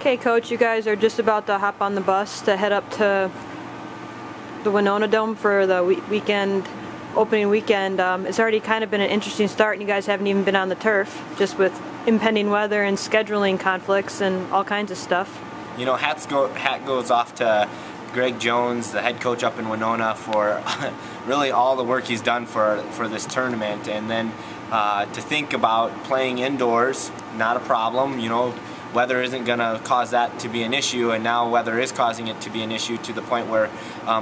Okay, Coach, you guys are just about to hop on the bus to head up to the Winona Dome for the opening weekend. It's already kind of been an interesting start, and you guys haven't even been on the turf, just with impending weather and scheduling conflicts and all kinds of stuff. You know, hat goes off to Greg Jones, the head coach up in Winona, for really all the work he's done for this tournament. And then to think about playing indoors, not a problem. You know, weather isn't going to cause that to be an issue, and now weather is causing it to be an issue to the point where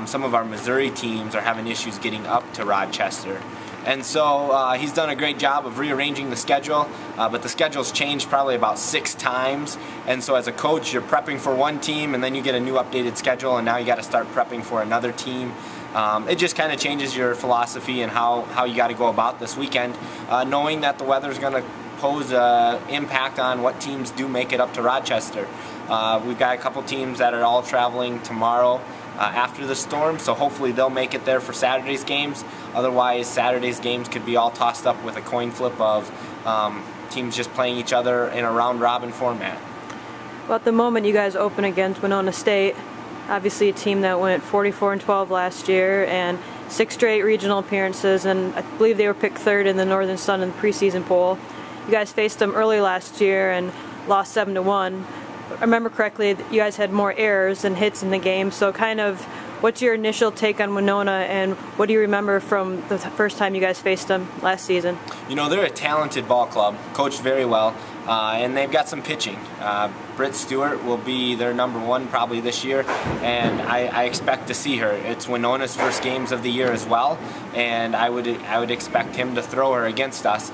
some of our Missouri teams are having issues getting up to Rochester. And so he's done a great job of rearranging the schedule, but the schedule's changed probably about 6 times. And so as a coach, you're prepping for one team, and then you get a new updated schedule, and now you got to start prepping for another team. It just kind of changes your philosophy and how you got to go about this weekend, knowing that the weather's going to pose an impact on what teams do make it up to Rochester. We've got a couple teams that are all traveling tomorrow after the storm, so hopefully they'll make it there for Saturday's games. Otherwise, Saturday's games could be all tossed up with a coin flip of teams just playing each other in a round-robin format. Well, at the moment, you guys open against Winona State, obviously a team that went 44-12 last year and 6 straight regional appearances, and I believe they were picked 3rd in the Northern Sun in the preseason poll. You guys faced them early last year and lost 7-1. I remember correctly, you guys had more errors than hits in the game, so kind of what's your initial take on Winona, and what do you remember from the first time you guys faced them last season? You know, they're a talented ball club, coached very well, and they've got some pitching. Britt Stewart will be their #1 probably this year, and I expect to see her. It's Winona's first games of the year as well, and I would expect him to throw her against us.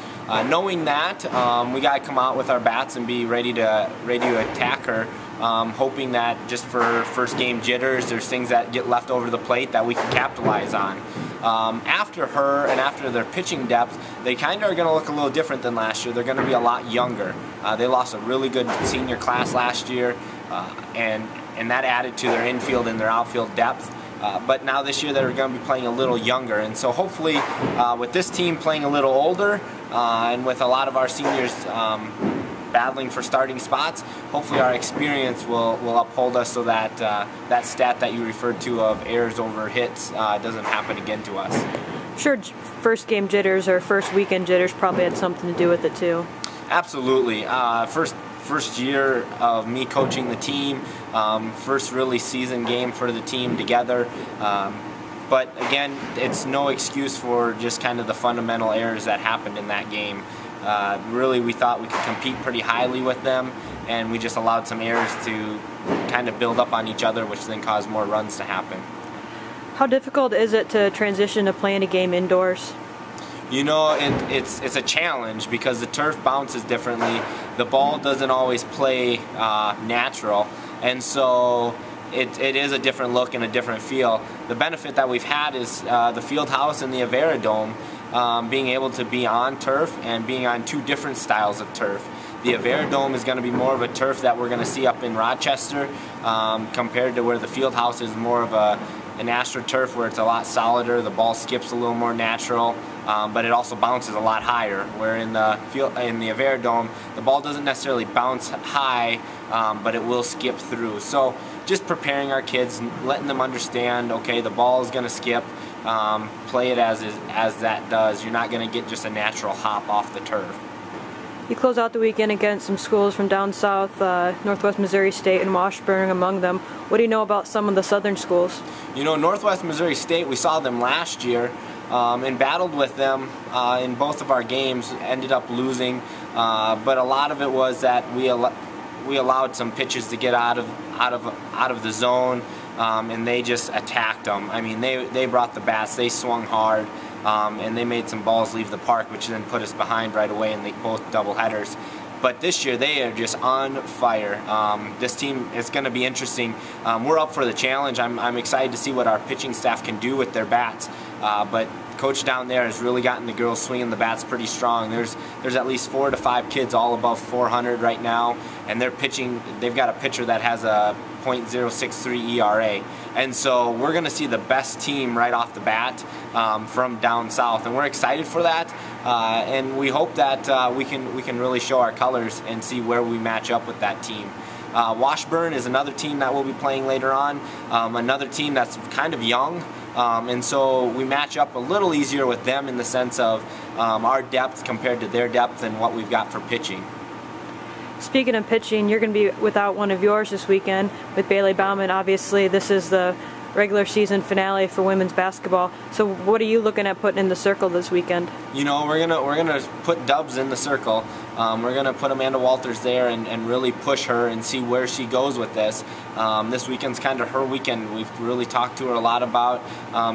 Knowing that, we got to come out with our bats and be ready to attack her. Hoping that just for first game jitters, there's things that get left over the plate that we can capitalize on. After her and after their pitching depth, they kind of are going to look a little different than last year. They're going to be a lot younger. They lost a really good senior class last year, and that added to their infield and their outfield depth. But now this year they're going to be playing a little younger, and so hopefully with this team playing a little older and with a lot of our seniors battling for starting spots, hopefully our experience will uphold us so that that stat that you referred to of errors over hits doesn't happen again to us. I'm sure first game jitters or first weekend jitters probably had something to do with it too. Absolutely. First year of me coaching the team, first really season game for the team together. But again, it's no excuse for just kind of the fundamental errors that happened in that game. Really, we thought we could compete pretty highly with them, and we just allowed some errors to kind of build up on each other, which then caused more runs to happen. How difficult is it to transition to playing a game indoors? You know, it's a challenge because the turf bounces differently. The ball doesn't always play natural, and so it is a different look and a different feel. The benefit that we've had is the field house and the MIAA Dome being able to be on turf and being on 2 different styles of turf. The MIAA Dome is going to be more of a turf that we're going to see up in Rochester compared to where the field house is more of an AstroTurf where it's a lot solider, the ball skips a little more natural, but it also bounces a lot higher, where in the MIAA Dome, the ball doesn't necessarily bounce high, but it will skip through. So just preparing our kids, letting them understand, okay, the ball is going to skip, play it as that does. You're not going to get just a natural hop off the turf. You close out the weekend against some schools from down south, Northwest Missouri State and Washburn among them. What do you know about some of the southern schools? You know, Northwest Missouri State, we saw them last year and battled with them in both of our games, ended up losing, but a lot of it was that we allowed some pitches to get out of the zone, and they just attacked them. I mean, they brought the bats, they swung hard, and they made some balls leave the park, which then put us behind right away in both doubleheaders. But this year they are just on fire. This team is going to be interesting. We're up for the challenge. I'm excited to see what our pitching staff can do with their bats. But Coach down there has really gotten the girls swinging the bats pretty strong. There's at least 4 to 5 kids all above 400 right now, and they're pitching. They've got a pitcher that has a .063 ERA, and so we're going to see the best team right off the bat from down south, and we're excited for that. And we hope that we can really show our colors and see where we match up with that team. Washburn is another team that we'll be playing later on, another team that's kind of young. And so we match up a little easier with them in the sense of our depth compared to their depth and what we've got for pitching. Speaking of pitching, you're going to be without one of yours this weekend with Bailey Bauman. Obviously, this is the regular season finale for women's basketball. So what are you looking at putting in the circle this weekend? You know, we're gonna put Dubs in the circle. We're gonna put Amanda Walters there and really push her and see where she goes with this. This weekend's kind of her weekend. We've really talked to her a lot about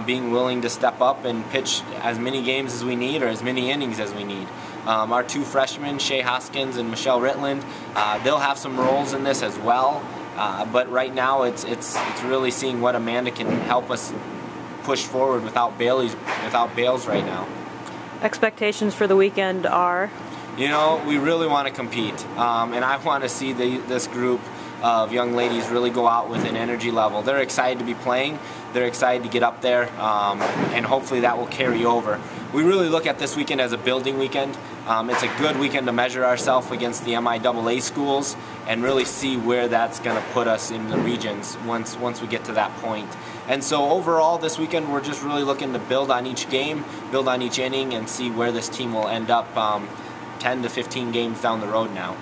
being willing to step up and pitch as many games as we need or as many innings as we need. Our two freshmen, Shay Hoskins and Michelle Ritland, they'll have some roles in this as well. But right now, it's really seeing what Amanda can help us push forward without Bales right now. Expectations for the weekend are? You know, we really want to compete, and I want to see this group of young ladies really go out with an energy level. They're excited to be playing. They're excited to get up there, and hopefully that will carry over. We really look at this weekend as a building weekend. It's a good weekend to measure ourselves against the MIAA schools and really see where that's going to put us in the regions once we get to that point. And so overall this weekend we're just really looking to build on each game, build on each inning, and see where this team will end up 10 to 15 games down the road now.